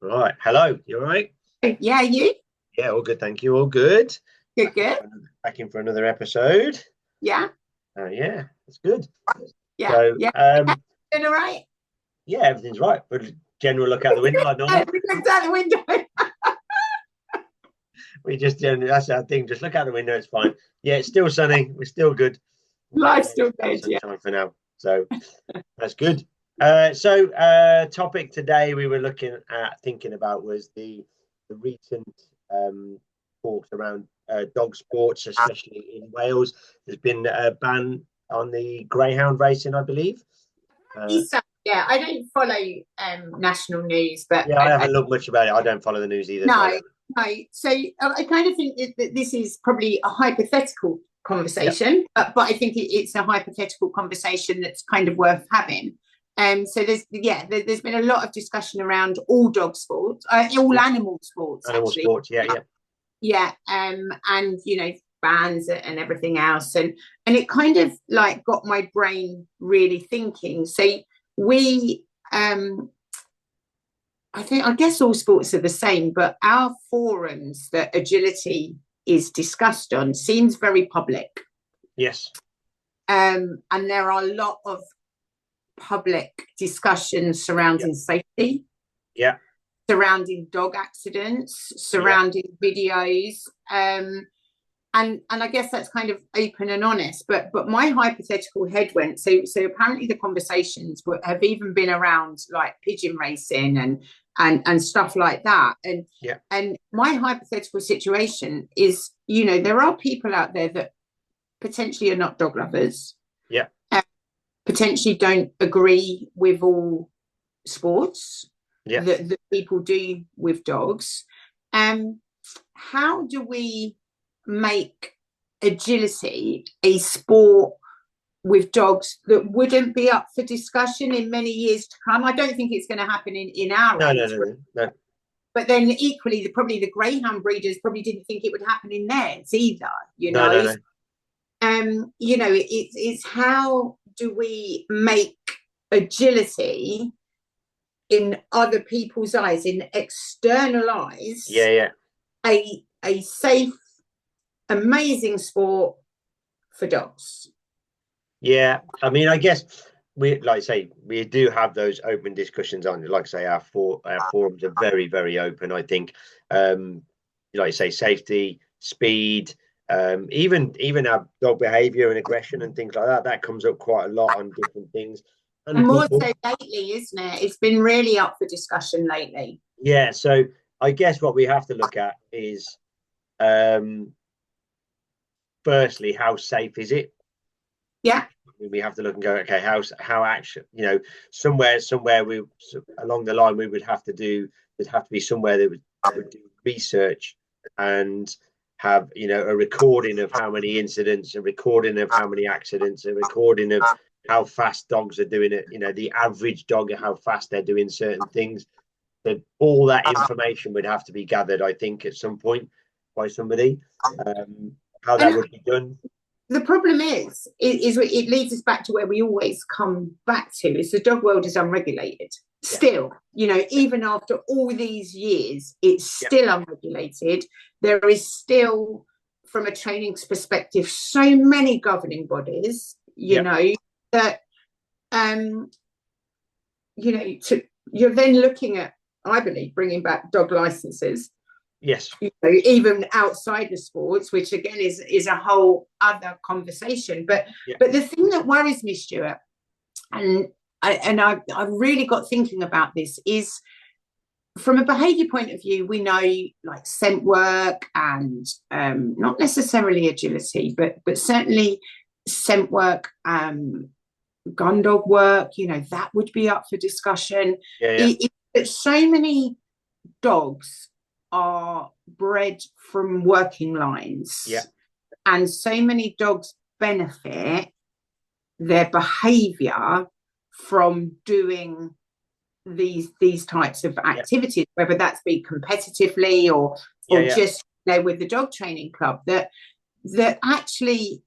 Right. Hello. You all right? Yeah, you? Yeah, all good. Thank you. All good. Good, Back in good. for another, back in for another episode. Yeah, Yeah, that's good. yeah, So, yeah. Doing all right? yeah, everything's right. But general look out the window like normal. We looked out the window. We just generally, that's our thing. Just look out the window. It's fine. Yeah, it's still sunny. We're still good. We'll take Life's any still good, yeah. sunshine for now. So that's good. Topic today we were looking at thinking about was the recent um, talks around dog sports, especially in Wales. There's been a ban on the greyhound racing, I believe. Uh, So, yeah, I don't follow national news, but yeah, I haven't looked much about it. I don't follow the news either, so I no, don't. no. So I kind of think that this is probably a hypothetical Yeah, conversation, but I think it's a hypothetical conversation that's kind of worth having. So there's been a lot of discussion around all dog sports, all yeah. animal sports Animal actually. sports. Yeah, yeah, Yeah, and bands and everything else, and it kind of like got my brain really thinking. So we I guess all sports are the same, but our forums that agility is discussed on seems very public. yes, And there are a lot of public discussions yeah, surrounding safety, yeah, surrounding dog accidents, yeah, surrounding videos. And I guess that's kind of open and honest. But my hypothetical head went, so apparently the conversations have even been around like pigeon racing and stuff like that. yeah, And my hypothetical situation is, there are people out there that potentially are not dog lovers, yeah, potentially don't agree with all sports yeah. that people do with dogs. How do we make agility a sport with dogs that wouldn't be up for discussion in many years to come? I don't think it's going to happen in our No, no, age no, group. no, no, But then equally, probably the greyhound breeders probably didn't think it would happen in theirs either, no, no, no. It's how do we make agility in other people's eyes, in external Yeah, eyes, yeah. a safe, amazing sport for dogs. Yeah, I mean, I guess we, like I say, we do have those open discussions on. Like I say, our forums are very, very open. I think, um, like I say, safety, speed, even our dog behavior and aggression and things like that. That comes up quite a lot on different things. And And more people, so lately, isn't it? It's been really up for discussion lately. yeah. So I guess what we have to look at is, um, firstly, how safe is it? Yeah. We have to look and go, okay, how actually, somewhere we along the line we would have to do, there'd have to be somewhere that would do research and have, a recording of how many incidents, a recording of how many accidents, a recording of how fast dogs are doing it, the average dog, how fast they're doing certain things. That all that information would have to be gathered, I think, at some point by somebody. How that And would be done. the problem is it leads us back to where we always come back to, is the dog world is unregulated. Yeah, Still, even after all these years, it's yeah, still unregulated. There is still, from a training perspective, so many governing bodies, yeah, that um, you're then looking at, I believe, bringing back dog licenses, yes, even outside the sports, which again is a whole other conversation. But yeah, but the thing that worries me, Stuart, and I really got thinking about this, is from a behaviour point of view, we know like scent work and not necessarily agility, but certainly scent work, gun dog work, that would be up for discussion. yeah, yeah, So many dogs are bred from working yeah. lines, and so many dogs benefit their behavior from doing these types of Yeah, activities, whether that's be competitively yeah, or yeah, just with the dog training club, that actually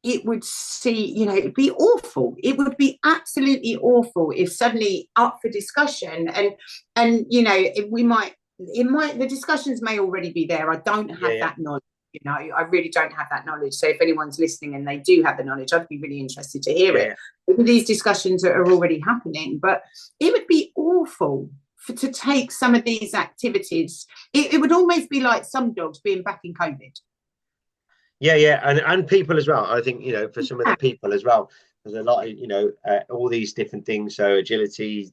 it would see, it'd be awful. It would be absolutely awful if suddenly up for discussion and if we might, the discussions may already be there. I don't have that knowledge. I really don't have that knowledge. So if anyone's listening and they do have the knowledge, I'd be really interested to hear it. These discussions are already happening, but it would be awful to take some of these activities. It would almost be like some dogs being back in COVID. And people as well. I think, for some of the people as well, there's a lot of, all these different things. So agility,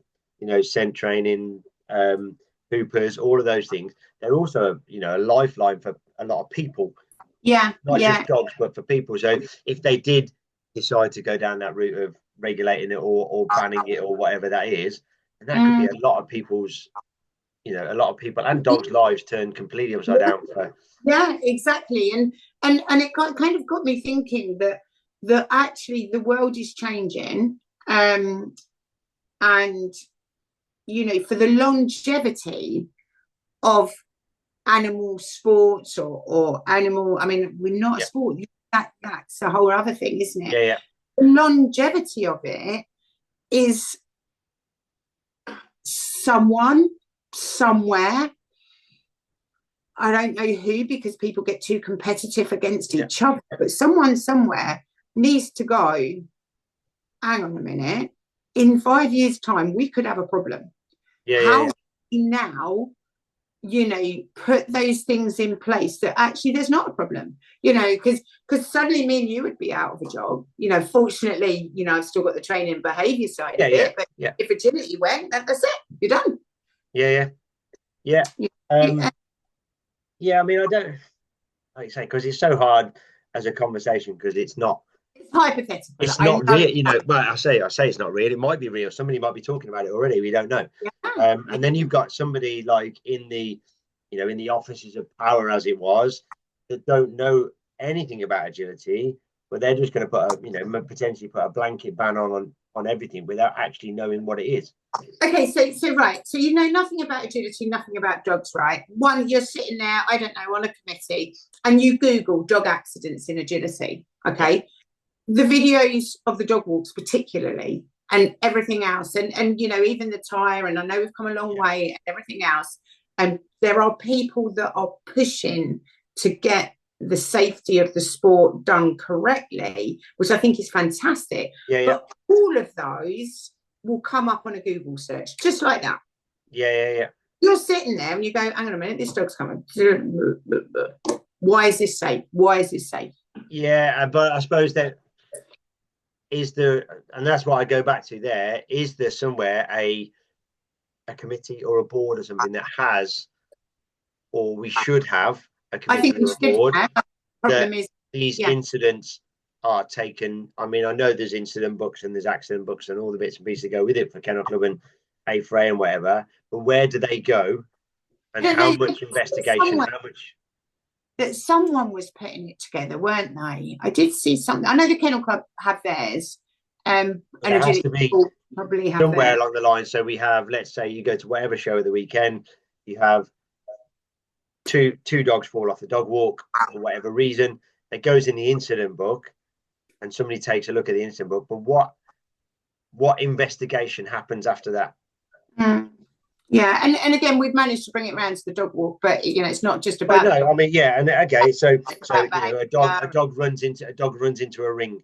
scent training, hoopers, all of those things. They're also, a lifeline for a lot of people. Not just dogs, but for people. So if they did decide to go down that route of regulating it or banning it or whatever that is, and that could be a lot of people's, a lot of people and dogs' lives turned completely upside down. Yeah, exactly. And it kind of got me thinking that actually the world is changing, and for the longevity of animal sports or animal, I mean, we're not a sport, that's a whole other thing, isn't it? The longevity of it is someone somewhere, I don't know who, because people get too competitive against each other, but someone somewhere needs to go, hang on a minute, in 5 years' time, we could have a problem. How do we now, put those things in place that actually there's not a problem, because suddenly me and you would be out of a job. Fortunately, I've still got the training behaviour side of it, but if agility went, that's it, you're done. I mean, I don't, like you say, because it's so hard as a conversation, because it's hypothetical. It's not real, well, I say it's not real. It might be real. Somebody might be talking about it already. We don't know. And then you've got somebody like in the offices of power, as it was, that don't know anything about agility, but they're just going to put potentially put a blanket ban on everything without actually knowing what it is. Okay, so right, so you know nothing about agility, nothing about dogs, right? One, you're sitting there, I don't know, on a committee, and you Google dog accidents in agility. Okay, the videos of the dog walks, particularly, and everything else, and even the tire, and I know we've come a long way, and everything else, and there are people that are pushing to get the safety of the sport done correctly, which I think is fantastic. But all of those will come up on a Google search, just like that. You're sitting there and you go, hang on a minute, this dog's coming. Why is this safe? Why is this safe? But I suppose that is there, and that's what I go back to there, is there somewhere a committee or a board or something that has, or we should have a committee or a board that these incidents are taken. I mean, I know there's incident books and there's accident books and all the bits and pieces that go with it for Kennel Club and A-Fray and whatever, but where do they go, and how much investigation, how much? That someone was putting it together, weren't they? I did see something. I know the Kennel Club have theirs, and it has to be probably have somewhere theirs along the line. So we have, let's say you go to whatever show of the weekend, you have two dogs fall off the dog walk for whatever reason. It goes in the incident book, and somebody takes a look at the incident book. But what investigation happens after that? Yeah, and again, we've managed to bring it around to the dog walk, but it's not just about. Well, no, I mean, and okay, so a dog runs into a ring.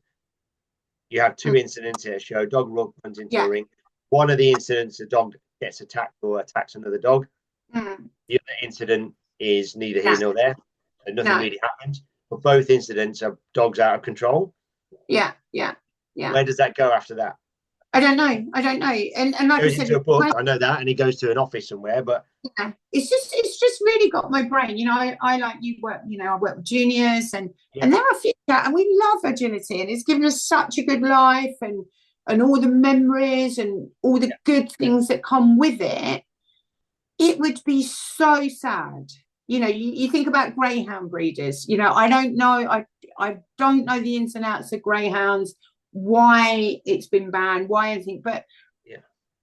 You have two incidents here. Show a dog runs into a ring. One of the incidents, a dog gets attacked or attacks another dog. The other incident is neither here nor there, so nothing really happens. But both incidents are dogs out of control. Yeah. Where does that go after that? I don't know. And like goes I said, into a book. I know that, and he goes to an office somewhere. But it's just really got my brain. I like you work. I work with juniors, and they're a fit out, and we love agility, and it's given us such a good life, and all the memories and all the good things that come with it. It would be so sad. You think about greyhound breeders. I don't know. I don't know the ins and outs of greyhounds, why it's been banned, why anything, but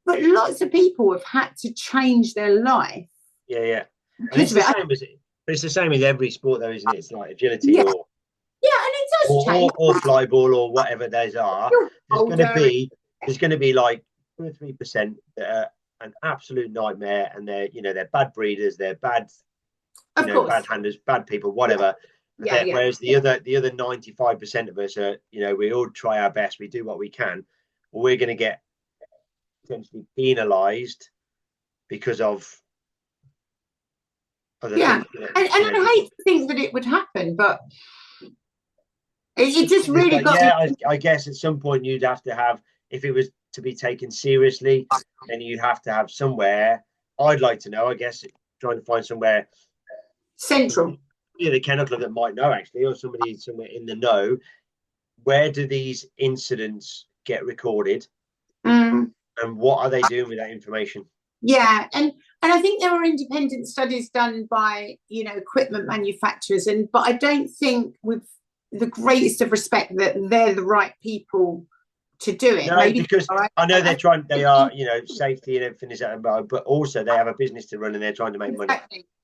lots of people have had to change their life. And it's the same as it, but it's the same with every sport, though, isn't it? It's like agility or. Yeah, and it just change. or fly ball or whatever those are. There's going to be like 2 or 3% that are an absolute nightmare, and they're bad breeders, they're bad, bad handlers, bad people, whatever. Yeah. Whereas the other 95% of us are, we all try our best, we do what we can. We're going to get potentially penalised because of other things. And I hate to think that it would happen, but it just really got. I guess at some point you'd have to have, if it was to be taken seriously, then you'd have to have somewhere. I'd like to know, I guess, trying to find somewhere central. The kennel club that might know, actually, or somebody somewhere in the know. Where do these incidents get recorded, and what are they doing with that information? Yeah, and I think there were independent studies done by equipment manufacturers, but I don't think, with the greatest of respect, that they're the right people to do it. No, maybe because I know they are, safety and everything is at, but also they have a business to run and they're trying to make money.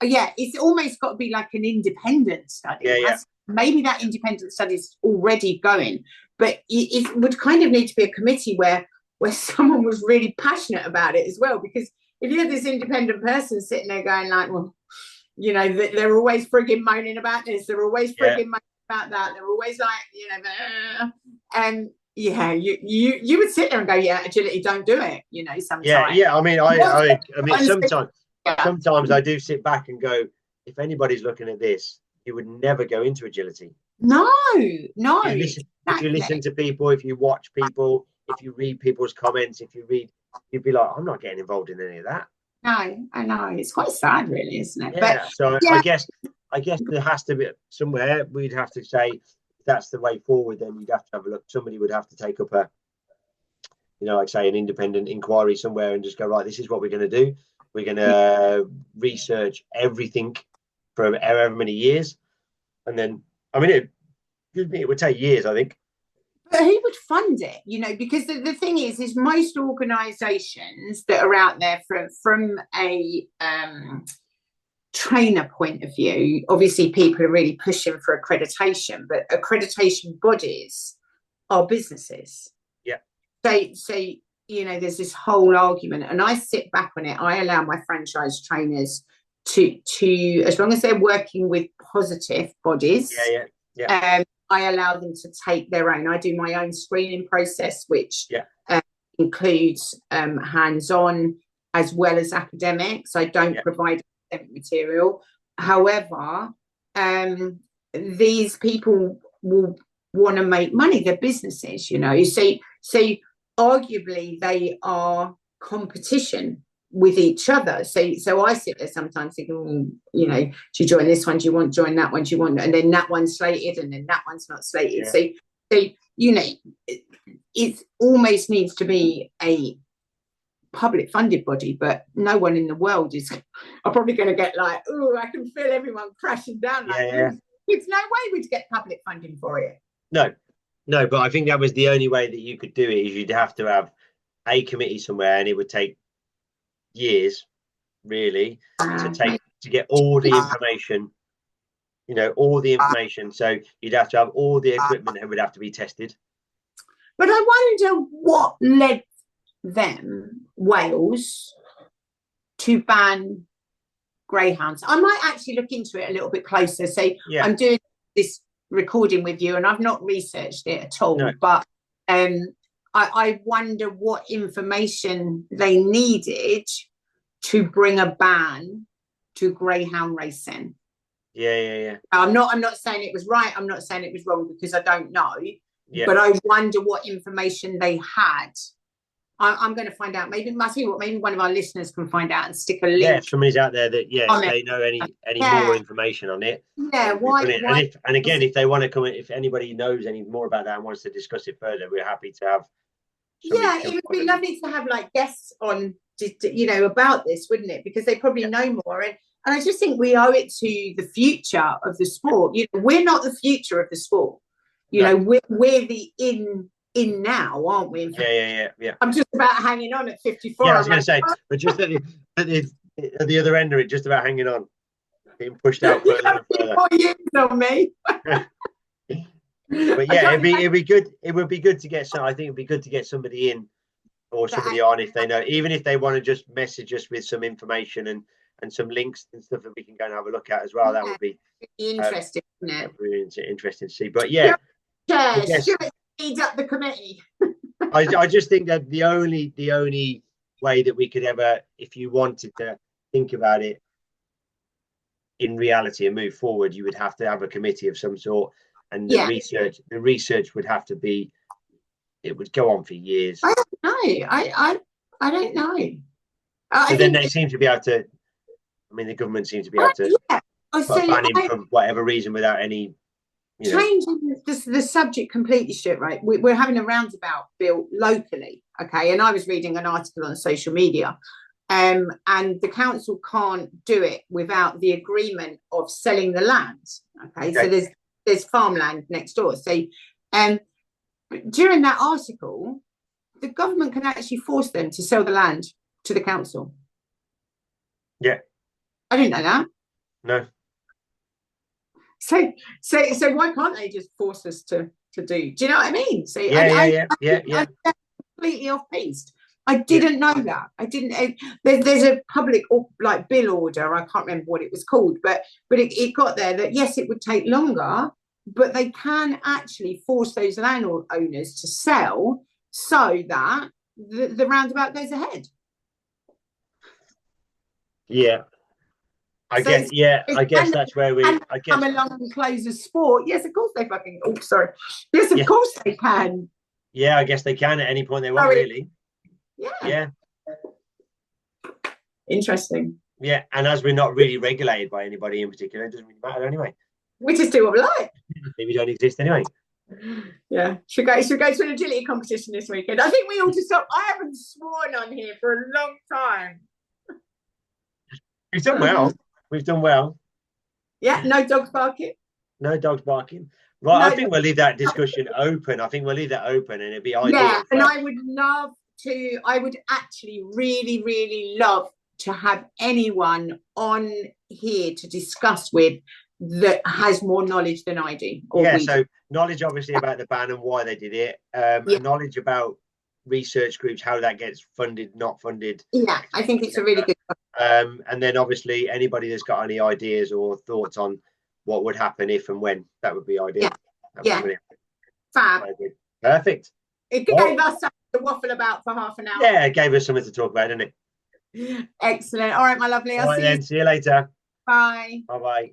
Yeah, it's almost got to be like an independent study. Yeah. Maybe that independent study is already going, but it would kind of need to be a committee where someone was really passionate about it as well. Because if you have this independent person sitting there going like, well, they're always frigging moaning about this, they're always frigging moaning about that, they're always like, and you would sit there and go, agility, don't do it, sometimes. I mean sometimes I do sit back and go, if anybody's looking at this, you would never go into agility. No. If you listen to people, if you watch people, if you read people's comments, you'd be like, I'm not getting involved in any of that. No, I know. It's quite sad, really, isn't it? I guess there has to be somewhere we'd have to say, if that's the way forward, then you'd have to have a look. Somebody would have to take up like say an independent inquiry somewhere and just go, right, this is what we're going to do. We're going to research everything for however many years. And then, it would take years, I think. But who would fund it? Because the thing is most organisations that are out there from a trainer point of view, obviously people are really pushing for accreditation, but accreditation bodies are businesses. Yeah. So there's this whole argument, and I sit back on it. I allow my franchise trainers to as long as they're working with positive bodies. I allow them to take their own. I do my own screening process, which includes hands-on as well as academics. I don't provide academic material. However, these people will want to make money. They're businesses, So arguably, they are competition with each other. So I sit there sometimes thinking, do you join this one? Do you want to join that one? Do you want, and then that one's slated and then that one's not slated. So it almost needs to be a public funded body, but no one in the world are probably going to get like, oh, I can feel everyone crashing down. It's no way we'd get public funding for it. No, but I think that was the only way that you could do it, is you'd have to have a committee somewhere, and it would take years really to get all the information, so you'd have to have all the equipment that would have to be tested. But I wonder what led Wales to ban greyhounds. I might actually look into it a little bit closer. I'm doing this recording with you and I've not researched it at all, but I wonder what information they needed to bring a ban to greyhound racing. Yeah. I'm not saying it was right. I'm not saying it was wrong, because I don't know. But I wonder what information they had. I'm going to find out. Maybe one of our listeners can find out and stick a link. Yeah, if somebody's out there that they know any more information on it. Yeah, if they want to come in, if anybody knows any more about that and wants to discuss it further, we're happy to have. It would be lovely to have like guests on, about this, wouldn't it? Because they probably know more. And I just think we owe it to the future of the sport. We're not the future of the sport. We're the in now, aren't we? Yeah. I'm just about hanging on at 54. Yeah, I was going to say, but just at the other end of it, just about hanging on, being pushed out further and further. More years on me. But I yeah, can't imagine it'd be good. It would be good to get some. I think it'd be good to get somebody in or somebody that. on if they know, even if they want to just message us with some information and some links and stuff that we can go and have a look at as well. That Yeah, would be interesting, isn't it? really interesting to see. But yeah, I guess Stuart leads up the committee. I just think that the only way that we could ever, if you wanted to think about it in reality and move forward, you would have to have a committee of some sort, and Yeah, the research would have to be, it would go on for years. I don't know. I don't know. I But then think they seem to be able to. I mean, the government seems to be able to yeah. put a So ban in for whatever reason without any, changing the subject completely, Stuart, right? We're having a roundabout built locally, okay? And I was reading an article on social media, and the council can't do it without the agreement of selling the land, okay? So there's farmland next door. So during that article, the government can actually force them to sell the land to the council. Yeah. I didn't know that. No. So why can't they just force us to do? Do you know what I mean? So Yeah. I'm completely off piste. I didn't know that. I didn't. There's a public like bill order. I can't remember what it was called, but it got there that yes, it would take longer, but they can actually force those landowners to sell so that the roundabout goes ahead. Yeah. I So guess. Yeah. I guess that's where we. I guess. Come along and close a sport. Yes, of course they fucking. Oh, sorry. Yes, of Yeah. course they can. Yeah, I guess they can at any point they want, really. Yeah. Yeah. Interesting. Yeah, and as we're not really regulated by anybody in particular, it doesn't really matter anyway. We just do what we like. Maybe we don't exist anyway. Yeah. Should go to an agility competition this weekend. I think we ought to stop. I haven't sworn on here for a long time. We've done well. We've done well. Yeah, no dogs barking. No dogs barking. Right, no, I think we'll leave that discussion open. I think we'll leave that open, and it'd be ideal. Yeah, and I would love to. I would actually really, really love to have anyone on here to discuss with that has more knowledge than I do. Yeah, so knowledge obviously about the ban and why they did it. Knowledge about research groups, how that gets funded, not funded. Yeah, I think it's a really good one. And then obviously anybody that's got any ideas or thoughts on what would happen if and when, that would be ideal. Yeah. Fab. Perfect. It gave us something to waffle about for half an hour. Yeah, it gave us something to talk about, didn't it? Excellent. All right, my lovely. All right, then. See you later. Bye. Bye-bye.